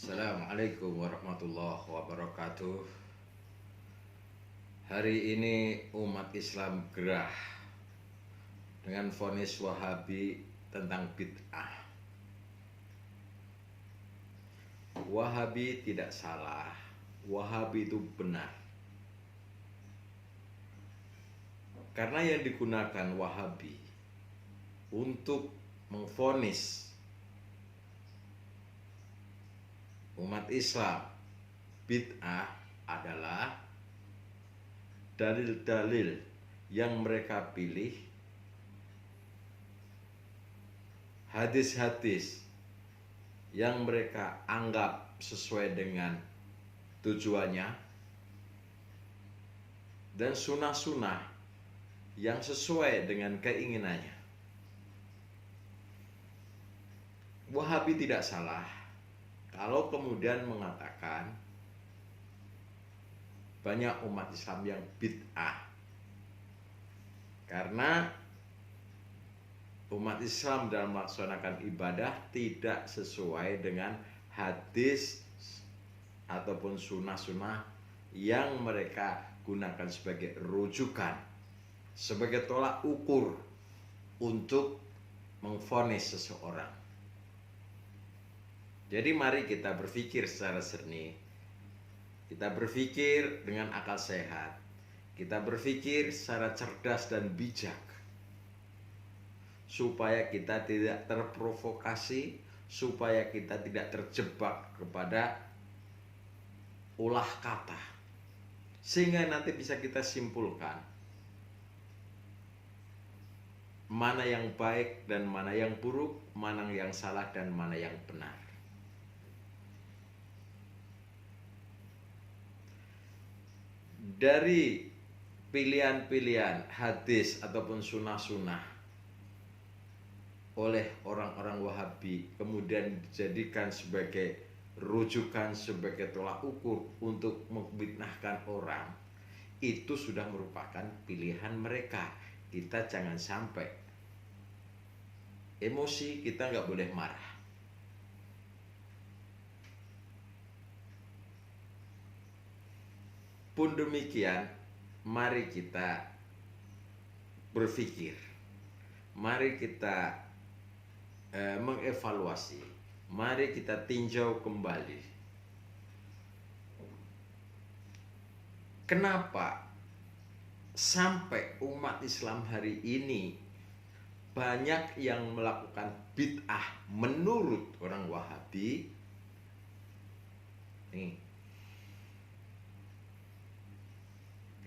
Assalamualaikum warahmatullahi wabarakatuh. Hari ini umat Islam gerah dengan vonis Wahabi tentang bid'ah. Wahabi tidak salah, Wahabi itu benar. Karena yang digunakan Wahabi untuk mengvonis umat Islam bid'ah adalah dalil-dalil yang mereka pilih, hadis-hadis yang mereka anggap sesuai dengan tujuannya, dan sunnah-sunnah yang sesuai dengan keinginannya. Wahabi tidak salah kalau kemudian mengatakan banyak umat Islam yang bid'ah, karena umat Islam dalam melaksanakan ibadah tidak sesuai dengan hadis ataupun sunnah-sunnah yang mereka gunakan sebagai rujukan, sebagai tolak ukur untuk mengvonis seseorang. Jadi mari kita berpikir secara jernih, kita berpikir dengan akal sehat, kita berpikir secara cerdas dan bijak, supaya kita tidak terprovokasi, supaya kita tidak terjebak kepada ulah kata, sehingga nanti bisa kita simpulkan mana yang baik dan mana yang buruk, mana yang salah dan mana yang benar. Dari pilihan-pilihan hadis ataupun sunnah-sunnah oleh orang-orang Wahabi kemudian dijadikan sebagai rujukan, sebagai tolak ukur untuk membid'ahkan orang, itu sudah merupakan pilihan mereka. Kita jangan sampai emosi, kita nggak boleh marah. Pun demikian, mari kita berpikir, mari kita mengevaluasi, mari kita tinjau kembali. Kenapa sampai umat Islam hari ini banyak yang melakukan bid'ah menurut orang Wahabi? Nih,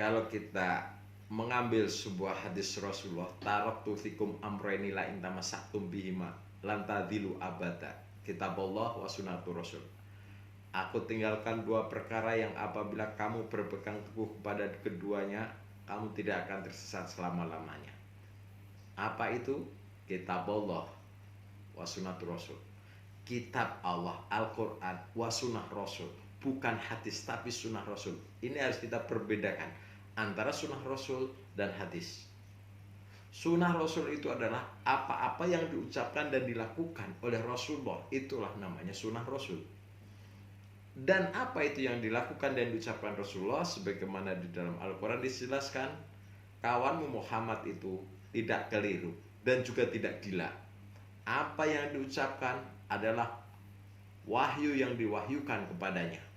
kalau kita mengambil sebuah hadis Rasulullah, taraktu fikum amrayni la in tamassaktum bihima lan tadillu abada, kitabullah wa sunnatu rasul. Aku tinggalkan dua perkara yang apabila kamu berpegang teguh kepada keduanya, kamu tidak akan tersesat selama-lamanya. Apa itu? Kitabullah wa sunnatu rasul. Kitab Allah, Al-Quran, wa sunnah rasul. Bukan hadis tapi sunnah rasul. Ini harus kita perbedakan antara sunnah rasul dan hadis. Sunnah rasul itu adalah apa-apa yang diucapkan dan dilakukan oleh Rasulullah, itulah namanya sunnah rasul. Dan apa itu yang dilakukan dan diucapkan Rasulullah, sebagaimana di dalam Al-Quran dijelaskan, kawanmu Muhammad itu tidak keliru dan juga tidak gila. Apa yang diucapkan adalah wahyu yang diwahyukan kepadanya.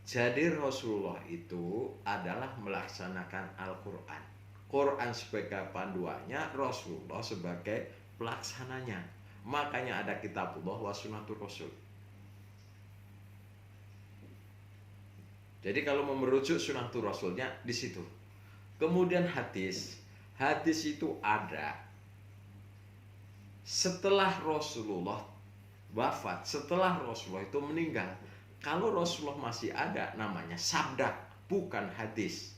Jadi Rasulullah itu adalah melaksanakan Al-Quran, Quran sebagai panduannya, Rasulullah sebagai pelaksananya. Makanya ada kitabullah wa sunnatur rasul. Jadi kalau mau merujuk sunnatur rasulnya di situ. Kemudian hadis itu ada setelah Rasulullah wafat, setelah Rasulullah itu meninggal. Kalau Rasulullah masih ada, namanya sabda, bukan hadis.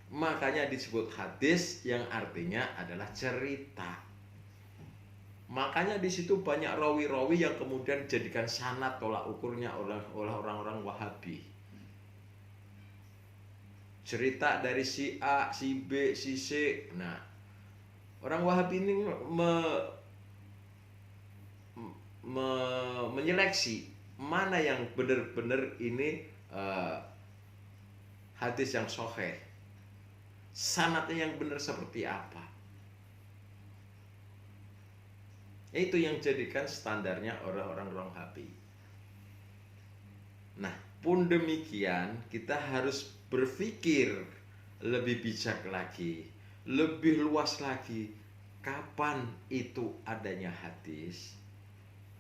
Makanya disebut hadis yang artinya adalah cerita. Makanya di situ banyak rawi-rawi yang kemudian dijadikan sanad tolak ukurnya oleh orang-orang Wahabi. Cerita dari si A, si B, si C. Nah, Orang Wahabi ini menyeleksi mana yang benar-benar ini hadis yang sahih, sanadnya yang benar seperti apa. Itu yang jadikan standarnya orang-orang Wahabi. Nah, pun demikian kita harus berpikir lebih bijak lagi, lebih luas lagi. Kapan itu adanya hadis?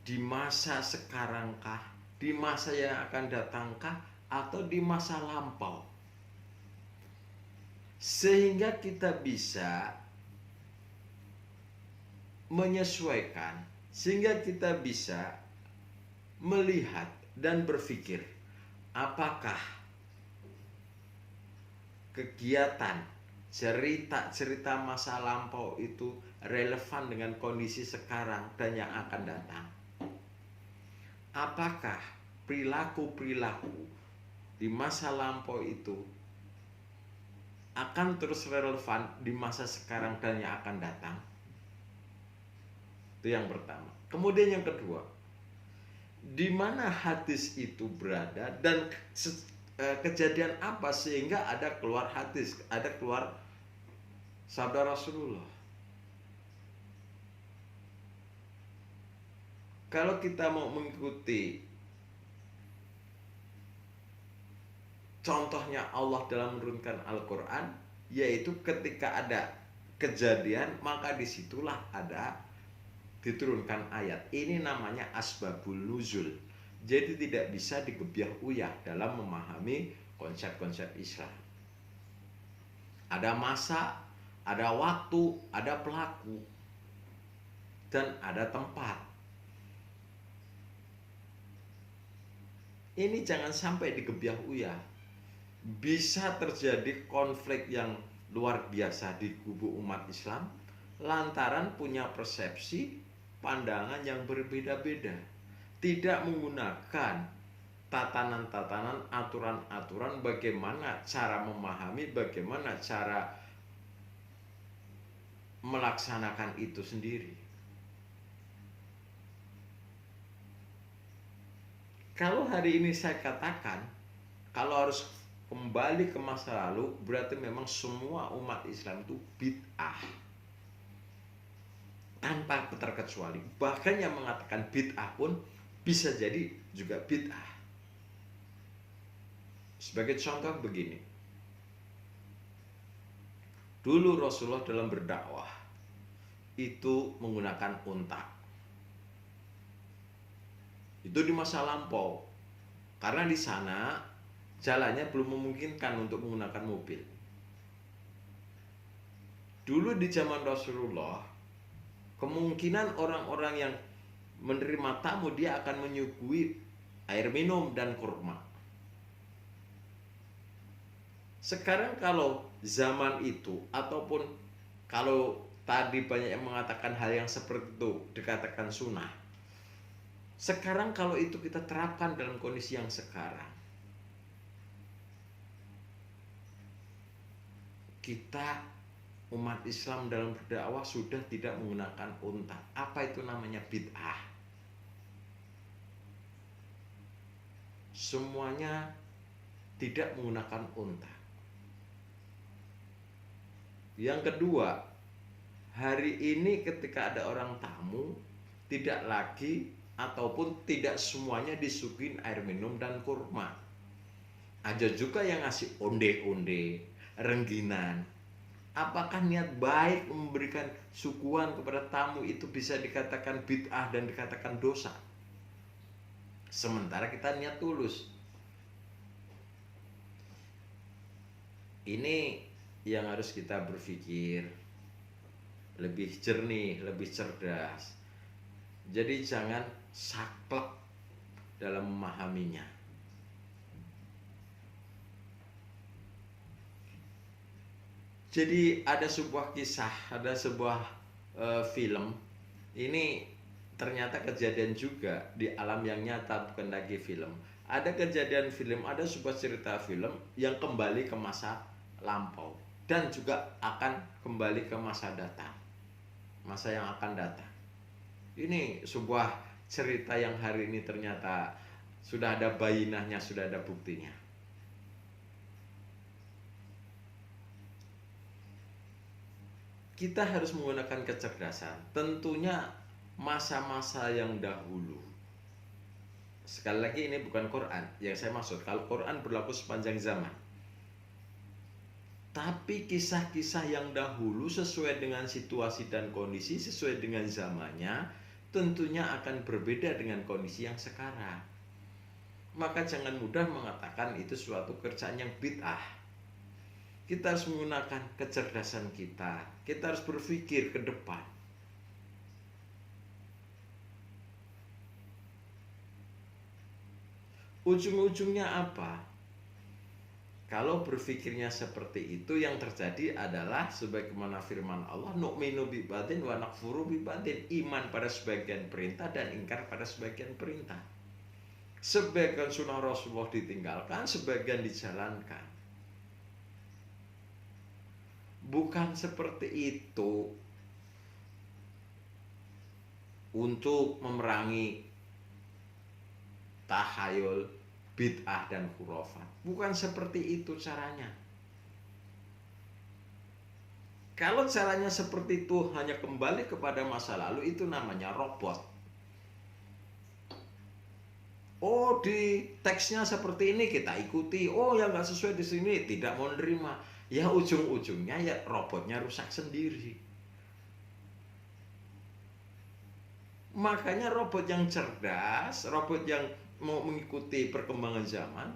Di masa sekarangkah? Di masa yang akan datangkah? Atau di masa lampau? Sehingga kita bisa menyesuaikan, sehingga kita bisa melihat dan berpikir apakah kegiatan cerita-cerita masa lampau itu relevan dengan kondisi sekarang dan yang akan datang. Apakah perilaku-perilaku di masa lampau itu akan terus relevan di masa sekarang dan yang akan datang? Itu yang pertama. Kemudian yang kedua, di mana hadis itu berada dan kejadian apa sehingga ada keluar hadis, ada keluar sabda Rasulullah. Kalau kita mau mengikuti contohnya Allah dalam menurunkan Al-Quran, yaitu ketika ada kejadian maka disitulah ada diturunkan ayat. Ini namanya asbabul nuzul. Jadi tidak bisa digebyah uyah dalam memahami konsep-konsep Islam. Ada masa, ada waktu, ada pelaku, dan ada tempat. Ini jangan sampai digebyah uyah. Bisa terjadi konflik yang luar biasa di kubu umat Islam lantaran punya persepsi pandangan yang berbeda-beda, tidak menggunakan tatanan-tatanan, aturan-aturan bagaimana cara memahami, bagaimana cara melaksanakan itu sendiri. Kalau hari ini saya katakan, kalau harus kembali ke masa lalu, berarti memang semua umat Islam itu bid'ah tanpa terkecuali. Bahkan yang mengatakan bid'ah pun bisa jadi juga bid'ah. Sebagai contoh begini, dulu Rasulullah dalam berdakwah itu menggunakan unta. Itu di masa lampau, karena di sana jalannya belum memungkinkan untuk menggunakan mobil. Dulu di zaman Rasulullah, kemungkinan orang-orang yang menerima tamu dia akan menyuguhi air minum dan kurma. Sekarang kalau zaman itu, ataupun kalau tadi banyak yang mengatakan hal yang seperti itu dikatakan sunnah, sekarang kalau itu kita terapkan dalam kondisi yang sekarang, kita umat Islam dalam berdakwah sudah tidak menggunakan unta. Apa itu namanya bid'ah? Semuanya tidak menggunakan unta. Yang kedua, hari ini ketika ada orang tamu, tidak lagi ataupun tidak semuanya disuguhin air minum dan kurma. Ada juga yang ngasih onde-onde, rengginan. Apakah niat baik memberikan suguhan kepada tamu itu bisa dikatakan bid'ah dan dikatakan dosa? Sementara kita niat tulus. Ini yang harus kita berpikir lebih jernih, lebih cerdas. Jadi jangan saklek dalam memahaminya. Jadi ada sebuah kisah, ada sebuah film. Ini ternyata kejadian juga di alam yang nyata, bukan lagi film. Ada kejadian film, ada sebuah cerita film yang kembali ke masa lampau dan juga akan kembali ke masa datang. masa yang akan datang. Ini sebuah cerita yang hari ini ternyata sudah ada bayinahnya, sudah ada buktinya. Kita harus menggunakan kecerdasan. Tentunya masa-masa yang dahulu. Sekali lagi ini bukan Quran yang saya maksud. Kalau Quran berlaku sepanjang zaman. Tapi kisah-kisah yang dahulu sesuai dengan situasi dan kondisi, sesuai dengan zamannya, tentunya akan berbeda dengan kondisi yang sekarang. Maka jangan mudah mengatakan itu suatu kerjaan yang bid'ah. Kita harus menggunakan kecerdasan kita. Kita harus berpikir ke depan. Ujung-ujungnya apa? Kalau berpikirnya seperti itu, yang terjadi adalah sebagaimana firman Allah, nu'minu bi ba'din wa nakfuru bi ba'din, iman pada sebagian perintah dan ingkar pada sebagian perintah. Sebagian sunnah Rasulullah ditinggalkan, sebagian dijalankan. Bukan seperti itu untuk memerangi tahayul, bid'ah dan khurafat. Bukan seperti itu caranya. Kalau caranya seperti itu, hanya kembali kepada masa lalu, itu namanya robot. Oh, di teksnya seperti ini kita ikuti. Oh, yang nggak sesuai di sini tidak mau nerima. Ya ujung-ujungnya ya robotnya rusak sendiri. Makanya robot yang cerdas, robot yang mau mengikuti perkembangan zaman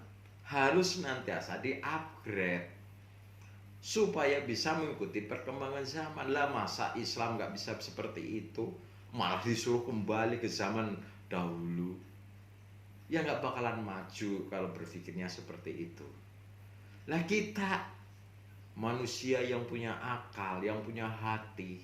harus senantiasa di-upgrade supaya bisa mengikuti perkembangan zaman. Lah masa Islam nggak bisa seperti itu, malah disuruh kembali ke zaman dahulu. Ya nggak bakalan maju kalau berpikirnya seperti itu. Lah kita manusia yang punya akal, yang punya hati,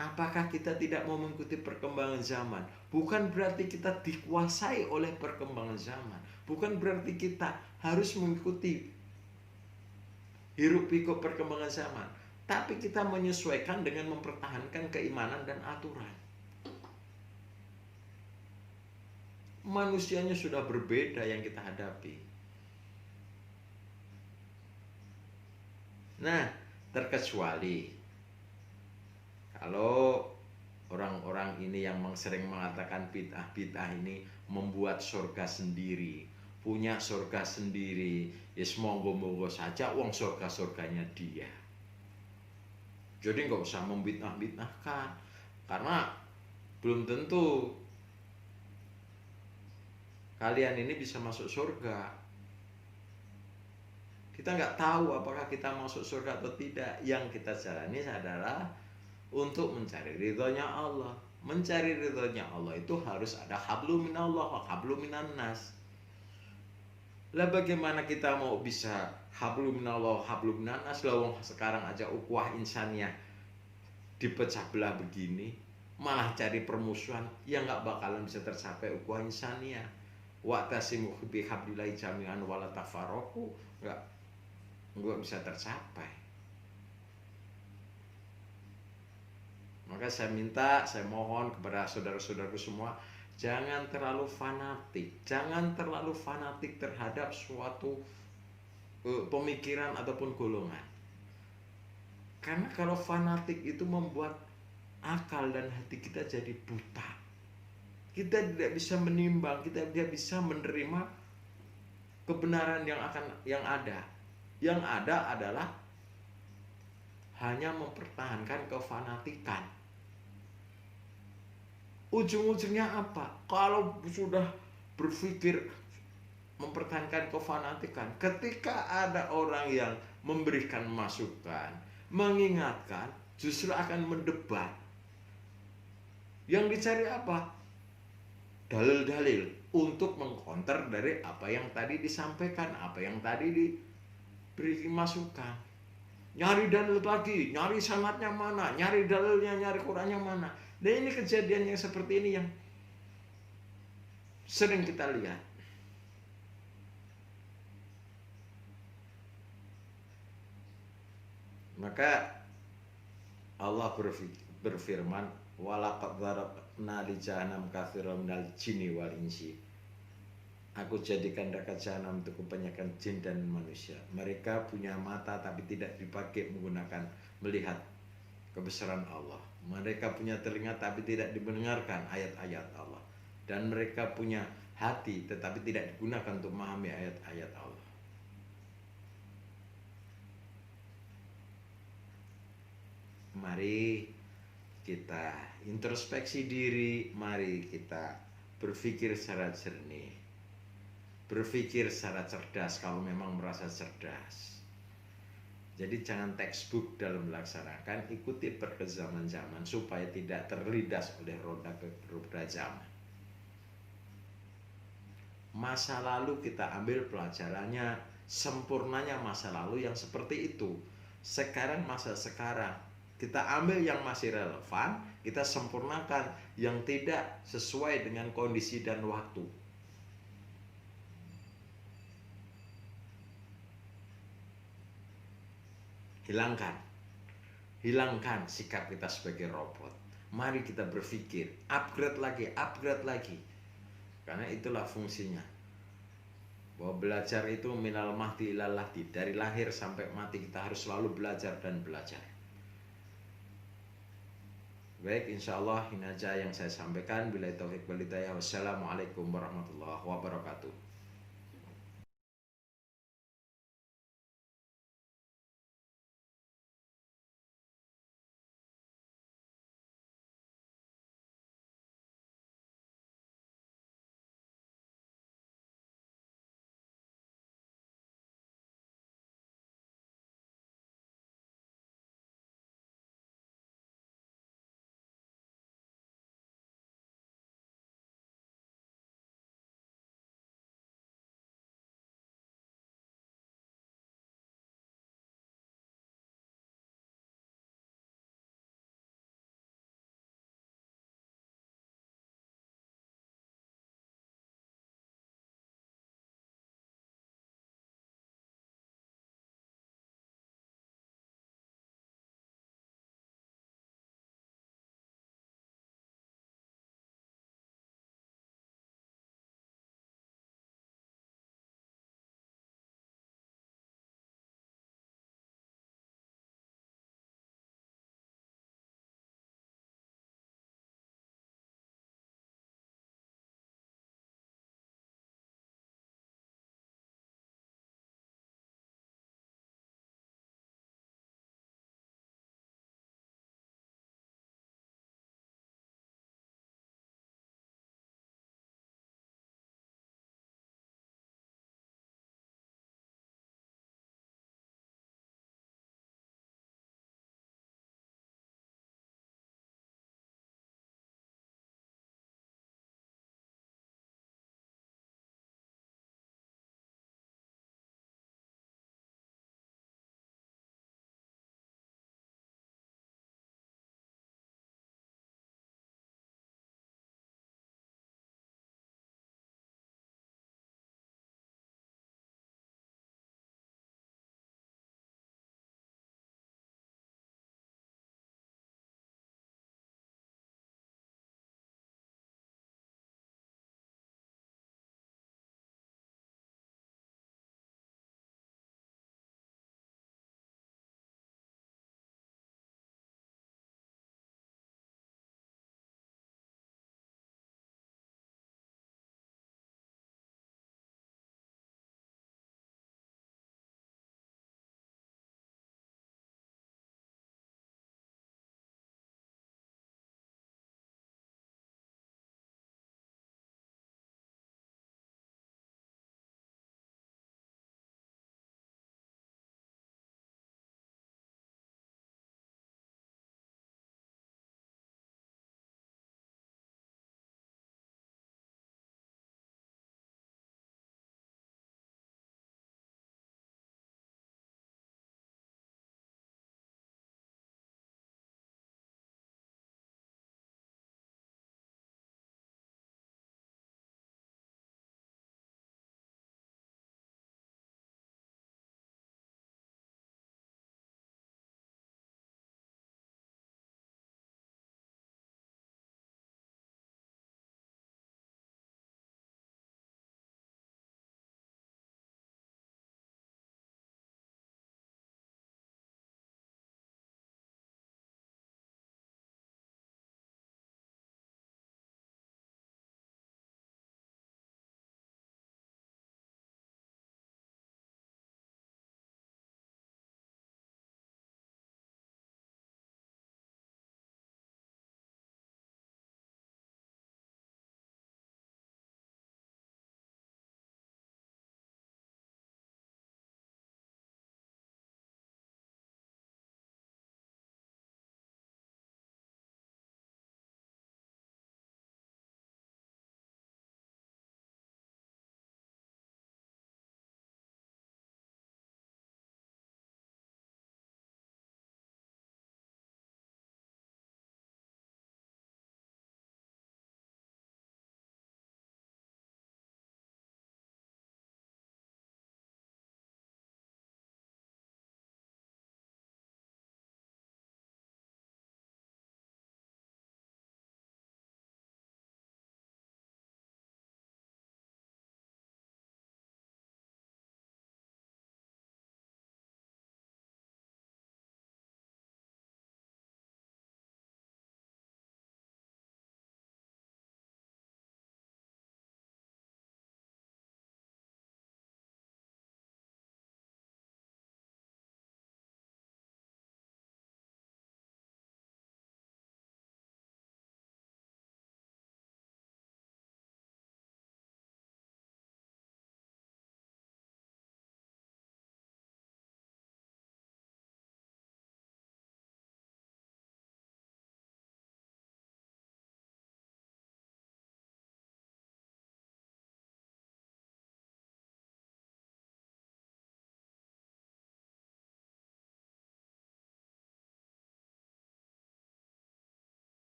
apakah kita tidak mau mengikuti perkembangan zaman? Bukan berarti kita dikuasai oleh perkembangan zaman. Bukan berarti kita harus mengikuti hiruk pikuk perkembangan zaman. Tapi kita menyesuaikan dengan mempertahankan keimanan dan aturan. Manusianya sudah berbeda yang kita hadapi. Nah, terkecuali kalau orang-orang ini yang sering mengatakan bid'ah ini membuat surga sendiri, punya surga sendiri, ya monggo-monggo saja, uang surga-surganya dia. Jadi nggak usah membid'ah-bid'ahkan, karena belum tentu kalian ini bisa masuk surga. Kita nggak tahu apakah kita masuk surga atau tidak. Yang kita jalani adalah untuk mencari ridhonya Allah. Mencari ridhonya Allah itu harus ada hablum minallah wa hablum minan nas. Lah bagaimana kita mau bisa hablum minallah wa hablum minan nas, lah sekarang aja ukhuwah insaniyah dipecah belah begini, malah cari permusuhan, yang nggak bakalan bisa tercapai ukhuwah insaniyah. Wa'tasimu bihablillahi jami'an wa la tafarraqu, nggak bisa tercapai. Maka saya mohon kepada saudara-saudaraku semua, jangan terlalu fanatik terhadap suatu pemikiran ataupun golongan. Karena kalau fanatik itu membuat akal dan hati kita jadi buta. Kita tidak bisa menimbang, kita tidak bisa menerima kebenaran yang ada. Yang ada adalah hanya mempertahankan kefanatikan. Ujung-ujungnya apa? Kalau sudah berpikir mempertahankan kefanatikan, ketika ada orang yang memberikan masukan, mengingatkan, justru akan mendebat. Yang dicari apa? Dalil-dalil untuk mengkonter dari apa yang tadi disampaikan, apa yang tadi diberi masukan. Nyari dalil lagi, nyari sanadnya mana, nyari dalilnya, nyari Qurannya mana. Dan ini kejadian yang seperti ini yang sering kita lihat. Maka Allah berfirman, walaqad dzarabna li jahannam katsiran minal jinni wal insi. Aku jadikan neraka jahanam untuk kebanyakan jin dan manusia. Mereka punya mata tapi tidak dipakai menggunakan melihat kebesaran Allah. Mereka punya telinga tapi tidak dimendengarkan ayat-ayat Allah. Dan mereka punya hati tetapi tidak digunakan untuk memahami ayat-ayat Allah. Mari kita introspeksi diri, mari kita berpikir secara jernih, berpikir secara cerdas kalau memang merasa cerdas. Jadi jangan textbook dalam melaksanakan, ikuti perkembangan zaman supaya tidak terlindas oleh roda zaman. Masa lalu kita ambil pelajarannya, sempurnanya masa lalu yang seperti itu. Sekarang masa sekarang, kita ambil yang masih relevan, kita sempurnakan yang tidak sesuai dengan kondisi dan waktu. Hilangkan sikap kita sebagai robot. Mari kita berpikir, upgrade lagi. Karena itulah fungsinya. Bahwa belajar itu minal mahdi ilal lahdi, dari lahir sampai mati kita harus selalu belajar dan belajar. Baik, insya Allah ini aja yang saya sampaikan. Billahi taufiq wal hidayah. Wassalamualaikum warahmatullahi wabarakatuh.